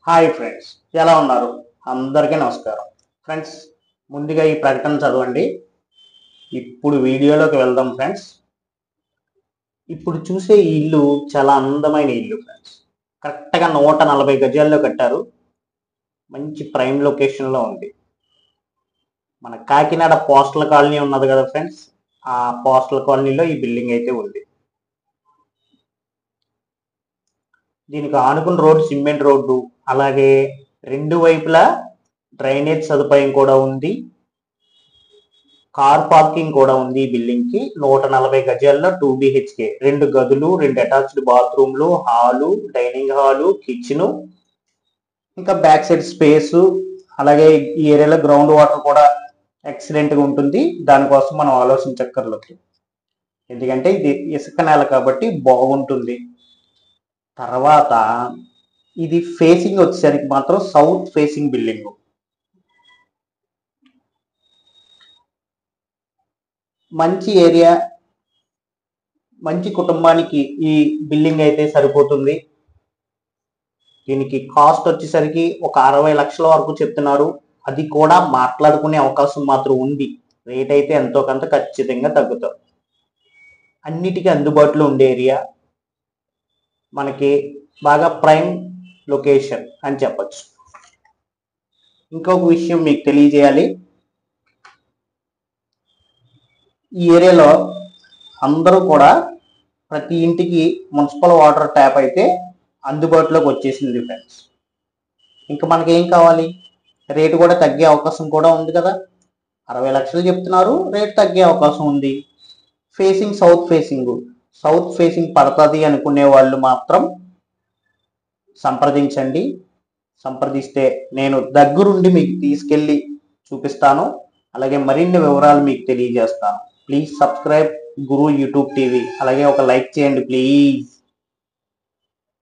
Hi friends, ఎలా ఉన్నారు? అందరికీ నమస్కారం. ఫ్రెండ్స్, ముందుగా ఈ ప్రకటన చదవండి. ఇప్పుడు వీడియోలోకి వెళ్దాం ఫ్రెండ్స్. ఇప్పుడు చూసే ఈ ఇల్లు చాలా అందమైన ఇల్లు ఫ్రెండ్స్. కరెక్ట్గా 140 గజాల్లో కట్టారు. మంచి ప్రైమ్ లొకేషన్లో ఉంది. మన కాకినాడ పోస్టల్ కాలనీ ఉన్నది కదా ఫ్రెండ్స్, ఆ పోస్టల్ కాలనీలో ఈ బిల్డింగ్ అయితే ఉంది. దీనికి ఆనుకున్న రోడ్డు సిమెంట్ రోడ్డు, అలాగే రెండు వైపులా డ్రైనేజ్ సదుపాయం కూడా ఉంది. కార్ పార్కింగ్ కూడా ఉంది. ఈ బిల్డింగ్ కి 140 గజాల్లో 2 BHK, 2 గదులు, 2 అటాచ్డ్ బాత్రూమ్లు, హాలు, డైనింగ్ హాలు, కిచెన్, ఇంకా బ్యాక్ సైడ్ స్పేస్, అలాగే ఈ ఏరియాలో గ్రౌండ్ వాటర్ కూడా ఎక్సలెంట్ గా ఉంటుంది. దానికోసం మనం ఆలోచించక్కర్లేదు, ఎందుకంటే ఇది ఇసుక నేల కాబట్టి బాగుంటుంది. తర్వాత ఇది ఫేసింగ్ వచ్చేసరికి మాత్రం సౌత్ ఫేసింగ్ బిల్డింగ్. మంచి ఏరియా, మంచి కుటుంబానికి ఈ బిల్డింగ్ అయితే సరిపోతుంది. దీనికి కాస్ట్ వచ్చేసరికి ఒక 60 లక్షల వరకు చెప్తున్నారు. అది కూడా మాట్లాడుకునే అవకాశం మాత్రం ఉంది. రేట్ అయితే ఎంతో కొంత ఖచ్చితంగా తగ్గుతారు. అన్నిటికీ అందుబాటులో ఉండే ఏరియా, మనకి బాగా ప్రైమ్ లొకేషన్ అని చెప్పచ్చు. ఇంకొక విషయం మీకు తెలియజేయాలి, ఈ ఏరియాలో అందరూ కూడా ప్రతి ఇంటికి మున్సిపల్ వాటర్ ట్యాప్ అయితే అందుబాటులోకి వచ్చేసింది ఫ్రెండ్స్. ఇంకా మనకి ఏం కావాలి? రేటు కూడా తగ్గే అవకాశం కూడా ఉంది కదా. 60 లక్షలు చెప్తున్నారు, రేట్ తగ్గే అవకాశం ఉంది. ఫేసింగ్ సౌత్ ఫేసింగ్ పడుతుంది అనుకునే వాళ్ళు మాత్రం సంప్రదిస్తే నేను దగ్గరుండి మీకు తీసుకెళ్ళి చూపిస్తాను. అలాగే మరిన్ని వివరాలు మీకు తెలియజేస్తాను. Please subscribe Guru YouTube TV. అలాగే ఒక లైక్ చేయండి ప్లీజ్.